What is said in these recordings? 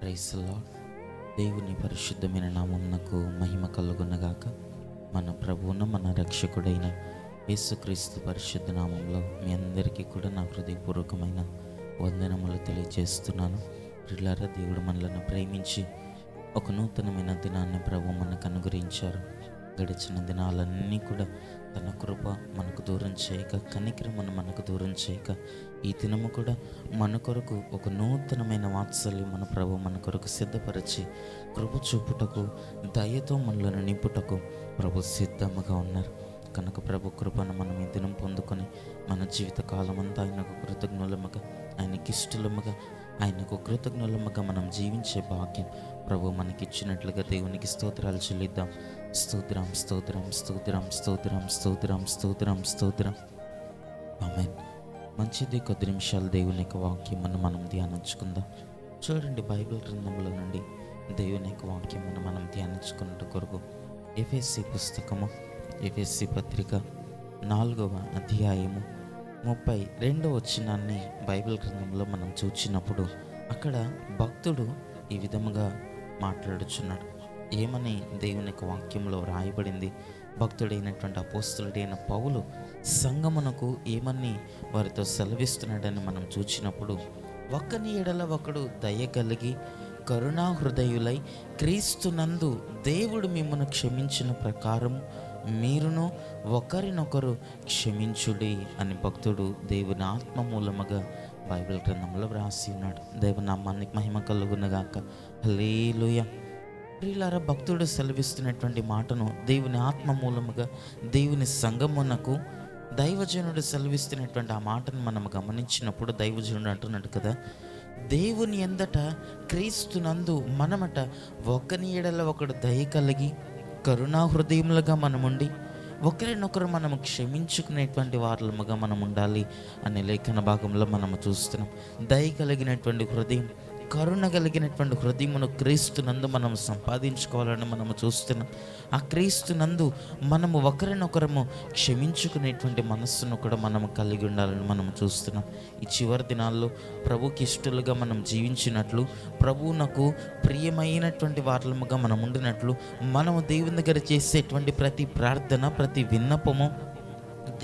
Praise the lord. దేవుని పరిశుద్ధమైన నామమునకు మహిమ కలుగునగాక. మన ప్రభువును మన రక్షకుడైన యేసుక్రీస్తు పరిశుద్ధ నామంలో మీ అందరికీ కూడా నా హృదయపూర్వకమైన వందనములు తెలియజేస్తున్నాను. ప్రియులారా, దేవుడు మనలను ప్రేమించి ఒక నూతనమైన దినాన్ని ప్రభు మనకు అనుగ్రహించారు. గడిచిన దినాలన్నీ కూడా తన కృప మనకు దూరం చేయక, కనికరమును మనకు దూరం చేయక, ఈ దినము కూడా మన కొరకు ఒక నూతనమైన వాత్సల్యం మన ప్రభు మన కొరకు సిద్ధపరిచి కృప చూపుటకు, దయతో మనలను నింపుటకు ప్రభు సిద్ధముగా ఉన్నారు. కనుక ప్రభు కృపను మనం ఈ దినం పొందుకొని మన జీవిత కాలమంతా ఆయనకు కృతజ్ఞులముగా, ఆయనకి ఇష్టలముగా, ఆయనకు కృతజ్ఞులముగా మనం జీవించే భాగ్యం ప్రభు మనకిచ్చినట్లుగా దేవునికి స్తోత్రాలు చెల్లిద్దాం. స్తోత్రం, స్తోత్రం, స్తోత్రం, స్తోత్రం, స్తోత్రం, స్తోత్రం, స్తోత్రం. ఆమేన్. మంచిది. కొద్ది నిమిషాలు దేవుని యొక్క వాక్యమును మనం ధ్యానించుకుందాం. చూడండి, బైబిల్ గ్రంథంలో నుండి దేవుని యొక్క వాక్యమును మనం ధ్యానించుకున్నట్టు కొరకు ఎఫెసీ పుస్తకము, ఎఫెసీ పత్రిక 4వ అధ్యాయము 32వ వచనాన్ని బైబిల్ గ్రంథంలో మనం చూచినప్పుడు అక్కడ భక్తుడు ఈ విధముగా మాట్లాడుచున్నాడు. ఏమని దేవుని యొక్క వాక్యంలో రాయబడింది? భక్తుడైనటువంటి అపోస్తలుడైన పౌలు సంగమునకు ఏమని వారితో సెలవిస్తున్నాడని మనం చూచినప్పుడు, ఒకని ఎడల ఒకడు దయ కలిగి కరుణా హృదయులై క్రీస్తునందు దేవుడు మిమ్మల్ని క్షమించిన ప్రకారం మీరును ఒకరినొకరు క్షమించుడి అని భక్తుడు దేవుని ఆత్మ మూలముగా బైబిల్ గ్రంథంలో వ్రాసి ఉన్నాడు. దేవుని నామానికి మహిమ కలుగునగాక. హల్లెలూయా. ప్రియులారా, భక్తుడు సెలవిస్తున్నటువంటి మాటను దేవుని ఆత్మ మూలముగా దేవుని సంగమునకు దైవజనుడు సెలవిస్తున్నటువంటి ఆ మాటను మనం గమనించినప్పుడు దైవజనుడు అంటున్నాడు కదా, దేవుని ఎందట క్రీస్తునందు మనమట ఒకని ఎడల ఒకడు దయ కలిగి కరుణా హృదయములుగా మనముండి ఒకరినొకరు మనము క్షమించుకునేటువంటి వారముగా మనం ఉండాలి అనే లేఖన భాగంలో మనము చూస్తున్నాం. దయ కలిగినటువంటి హృదయం, కరుణ కలిగినటువంటి హృదయమును క్రీస్తునందు మనం సంపాదించుకోవాలని మనము చూస్తున్నాం. ఆ క్రీస్తునందు మనము ఒకరినొకరము క్షమించుకునేటువంటి మనస్సును కూడా మనము కలిగి ఉండాలని మనము చూస్తున్నాం. ఈ చివరి దినాల్లో ప్రభుకి ఇష్టలుగా మనం జీవించినట్లు, ప్రభువునకు ప్రియమైనటువంటి వారముగా మనం ఉండినట్లు, మనము దేవుని దగ్గర చేసేటువంటి ప్రతి ప్రార్థన, ప్రతి విన్నపము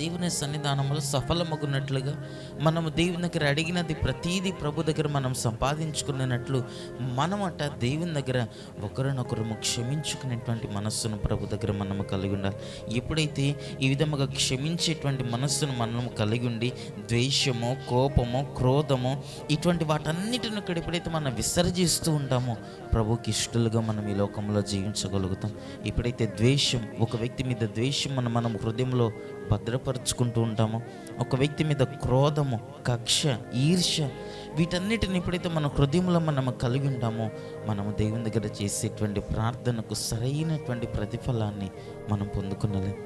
దేవుని సన్నిధానంలో సఫలమగున్నట్లుగా, మనము దేవుని దగ్గర అడిగినది ప్రతీది ప్రభు దగ్గర మనం సంపాదించుకున్నట్లు మనమట దేవుని దగ్గర ఒకరినొకరు క్షమించుకునేటువంటి మనస్సును ప్రభు దగ్గర మనము కలిగి ఉండాలి. ఎప్పుడైతే ఈ విధముగా క్షమించేటువంటి మనస్సును మనము కలిగి ఉండి ద్వేషము, కోపము, క్రోధము ఇటువంటి వాటన్నిటిని కూడా ఎప్పుడైతే మనం విసర్జిస్తూ ఉంటామో ప్రభుకి ఇష్టలుగా మనం ఈ లోకంలో జీవించగలుగుతాం. ఎప్పుడైతే ద్వేషం, ఒక వ్యక్తి మీద ద్వేషం మనం హృదయంలో భద్రపరుచుకుంటూ ఉంటామో, ఒక వ్యక్తి మీద క్రోధము, కక్ష, ఈర్ష్య వీటన్నిటిని ఎప్పుడైతే మన హృదయంలో మనము కలిగి ఉంటామో మనము దేవుని దగ్గర చేసేటువంటి ప్రార్థనకు సరైనటువంటి ప్రతిఫలాన్ని మనం పొందుకునలేం.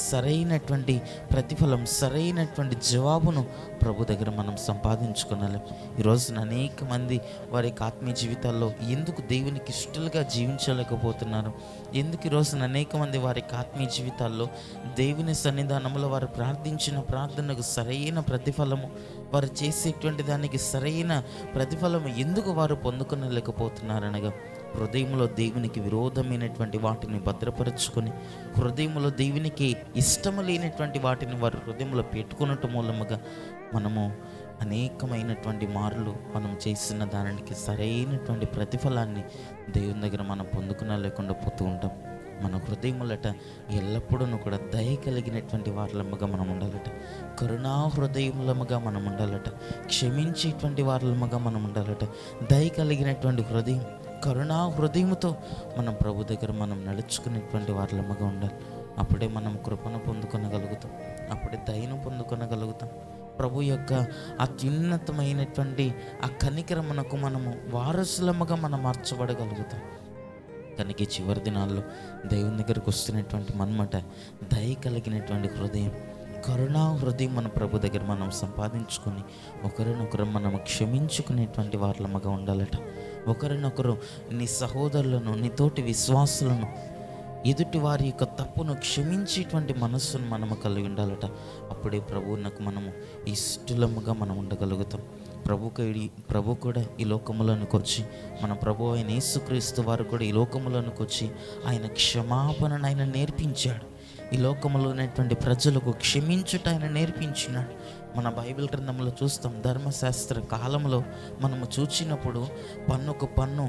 సరైనటువంటి ప్రతిఫలం, సరైనటువంటి జవాబును ప్రభు దగ్గర మనం సంపాదించుకునలేం. ఈరోజున అనేక మంది వారి యొక్క ఆత్మీయ జీవితాల్లో ఎందుకు దేవునికి ఇష్టలుగా జీవించలేకపోతున్నారు? ఎందుకు ఈరోజున అనేక మంది వారి యొక్క ఆత్మీయ జీవితాల్లో దేవుని సన్నిధానంలో వారు ప్రార్థించిన ప్రార్థనకు సరైన ప్రతిఫలము, వారు చేసేటువంటి దానికి సరైన ప్రతిఫలము ఎందుకు వారు పొందుకునలేకపోతున్నారనగా, హృదయంలో దేవునికి విరోధమైనటువంటి వాటిని భద్రపరుచుకొని, హృదయంలో దేవునికి ఇష్టము లేనటువంటి వాటిని వారి హృదయంలో పెట్టుకున్నట్టు మూలముగా మనము అనేకమైనటువంటి మార్లు మనం చేసిన దానికి సరైనటువంటి ప్రతిఫలాన్ని దేవుని దగ్గర మనం పొందుకునలేకుండా పోతూ ఉంటాం. మన హృదయములట ఎల్లప్పుడూ కూడా దయ కలిగినటువంటి వారలముగా మనం ఉండాలట, కరుణా హృదయములముగా మనం ఉండాలట, క్షమించేటువంటి వారలముగా మనం ఉండాలట. దయ కలిగినటువంటి హృదయం, కరుణా హృదయముతో మనం ప్రభు దగ్గర మనం నడుచుకునేటువంటి వారలముగా ఉండాలి. అప్పుడే మనం కృపను పొందుకొనగలుగుతాం, అప్పుడే దయను పొందుకొనగలుగుతాం. ప్రభు యొక్క అత్యున్నతమైనటువంటి ఆ కనికరమునకు మనము వారసులముగా మనం మార్చబడగలుగుతాం. కనుక ఈ చివరి దినాల్లో దేవుని దగ్గరకు వస్తున్నటువంటి మనమట దయ కలిగినటువంటి హృదయం, కరుణా హృదయం మన ప్రభు దగ్గర మనం సంపాదించుకొని ఒకరినొకరు మనం క్షమించుకునేటువంటి వారలముగా ఉండాలట. ఒకరినొకరు నీ సహోదరులను, నీ తోటి విశ్వాసులను, ఎదుటి వారి యొక్క తప్పును క్షమించేటువంటి మనస్సును మనము కలిగి ఉండాలట. అప్పుడే ప్రభువునకు మనము ఇష్టలముగా మనం ఉండగలుగుతాం. ప్రభు కూడా ఈ లోకములోనికి వచ్చి, మన ప్రభు అయిన యేసుక్రీస్తు వారు కూడా ఈ లోకములోనికి వచ్చి ఆయన క్షమాపణను ఆయన నేర్పించాడు. ఈ లోకంలో ఉన్నటువంటి ప్రజలకు క్షమించుట ఆయన నేర్పించినాడు. మన బైబిల్ గ్రంథంలో చూస్తాం, ధర్మశాస్త్ర కాలంలో మనము చూచినప్పుడు పన్నుకు పన్ను,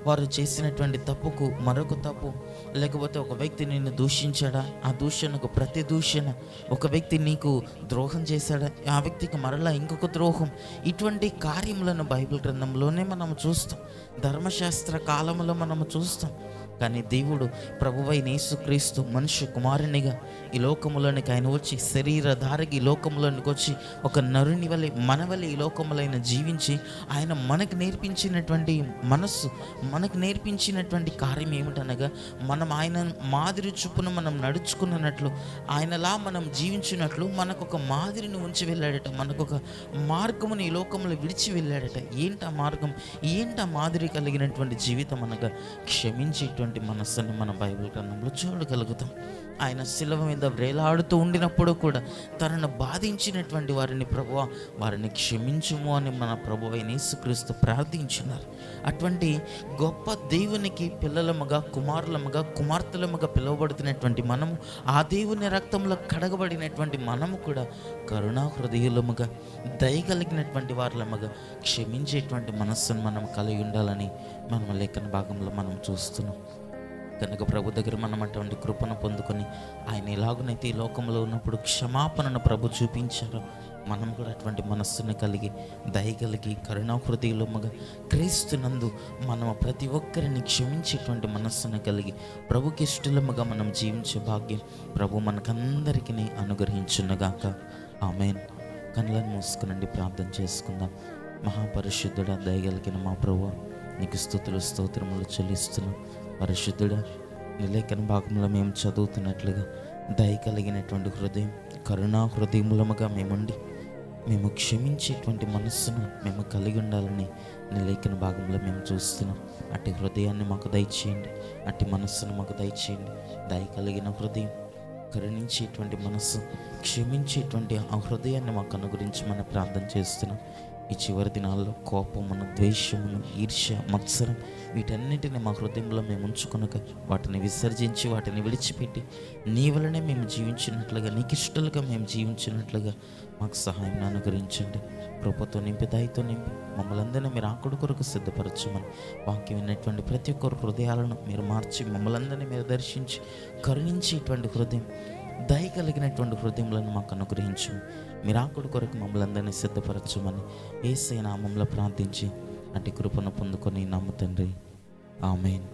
వారు చేసినటువంటి తప్పుకు మరొక తప్పు, లేకపోతే ఒక వ్యక్తి నిన్ను దూషించాడా, ఆ దూషణకు ప్రతి దూషణ, ఒక వ్యక్తి నీకు ద్రోహం చేశాడా, ఆ వ్యక్తికి మరలా ఇంకొక ద్రోహం, ఇటువంటి కార్యములను బైబిల్ గ్రంథంలోనే మనము చూస్తాం, ధర్మశాస్త్ర కాలంలో మనము చూస్తాం. కానీ దేవుడు ప్రభువైన యేసుక్రీస్తు మనుష్య కుమారునిగా ఈ లోకములోనికి ఆయన వచ్చి, శరీరధారికి ఈ లోకములోనికి వచ్చి, ఒక నరుని వలె మన వలె ఈ లోకములైన జీవించి, ఆయన మనకు నేర్పించినటువంటి మనస్సు, మనకు నేర్పించినటువంటి కార్యం ఏమిటనగా, మనం ఆయన మాదిరి చొప్పున మనం నడుచుకున్నట్లు, ఆయనలా మనం జీవించినట్లు మనకు ఒక మాదిరిని ఉంచి వెళ్ళాడట, మనకు ఒక మార్గమును ఈ లోకంలో విడిచి వెళ్ళాడట. ఏంటి ఆ మార్గం, ఏంటి ఆ మాదిరి కలిగినటువంటి జీవితం అనగా, క్షమించేటువంటి మనస్సుని మన బైబిల్ గ్రంథంలో చూడగలుగుతాం. ఆయన శిలువ మీద వేలాడుతూ ఉండినప్పుడు కూడా తనను బాధించినటువంటి వారిని, ప్రభువా వారిని క్షమించుము అని మన ప్రభువైన యేసుక్రీస్తు ప్రార్థించినారు. అటువంటి గొప్ప దేవునికి పిల్లలముగా, కుమారులముగా, కుమార్తెలముగా పిలువబడుతున్నటువంటి మనము, ఆ దేవుని రక్తంలో కడగబడినటువంటి మనము కూడా కరుణా హృదయులముగా, దయగలిగినటువంటి వారులముగా, క్షమించేటువంటి మనస్సును మనం కలిగి ఉండాలని మనం లేఖన భాగంలో మనం చూస్తున్నాం. కనుక ప్రభు దగ్గర మనం అటువంటి కృపను పొందుకొని, ఆయన ఎలాగునైతే ఈ లోకంలో ఉన్నప్పుడు క్షమాపణను ప్రభు చూపించారో, మనం కూడా అటువంటి మనస్సును కలిగి, దయగలిగి, కరుణాహృదయులముగా క్రీస్తునందు మనం ప్రతి ఒక్కరిని క్షమించేటువంటి మనస్సును కలిగి ప్రభుకి ఇష్టలముగా మనం జీవించే భాగ్యం ప్రభు మనకందరికీ అనుగ్రహించునుగాక. ఆమేన్. కళ్ళను మూసుకునండి, ప్రార్థన చేసుకుందాం. మహాపరిశుద్ధుడా, దయగలిగిన మా ప్రభువా, నీకు స్తుతులు స్తోత్రములు చెల్లిస్తున్నాం. పరిశుద్ధుడా, నీ లేఖన భాగంలో మేము చదువుతున్నట్లుగా దయ కలిగినటువంటి హృదయం, కరుణా హృదయములముగా మేము క్షమించేటువంటి మనస్సును మేము కలిగి ఉండాలని నీ లేఖన భాగంలో మేము చూస్తున్నాం. అట్టి హృదయాన్ని మాకు దయచేయండి, అట్టి మనస్సును మాకు దయచేయండి. దయ కలిగిన హృదయం, కరుణించేటువంటి మనస్సు, క్షమించేటువంటి ఆ హృదయాన్ని మాకు అనుగ్రహించమని ప్రార్థన చేస్తున్నాం. ఈ చివరి దినాల్లో కోపమును, ద్వేషమును, ఈర్ష్య, మత్సరం వీటన్నిటిని మా హృదయంలో మేము ఉంచుకొనక, వాటిని విసర్జించి, వాటిని విడిచిపెట్టి నీ వలనే మేము జీవించినట్లుగా, నీకు ఇష్టలుగా మేము జీవించినట్లుగా మాకు సహాయం అనుగ్రహించండి. కృపతో నింపి, దయతో నింపి మమ్మల్ని అందరినీ మీరు ఆకుడు కొరకు సిద్ధపరచమని, వాక్యం విన్నటువంటి ప్రతి ఒక్కరు హృదయాలను మీరు మార్చి, మమ్మల్ని అందరినీ మీరు దర్శించి, కరుణించేటువంటి హృదయం, దయ కలిగినటువంటి హృదయములను మాకు అనుగ్రహించు. మీరు ఆకుడు కొరకు మమ్మల్ని అందరినీ సిద్ధపరచమని యేసయ్య నామములో ప్రార్థించి అట్టి కృపను పొందుకొని నమ్ముతండ్రి. ఆమేన్.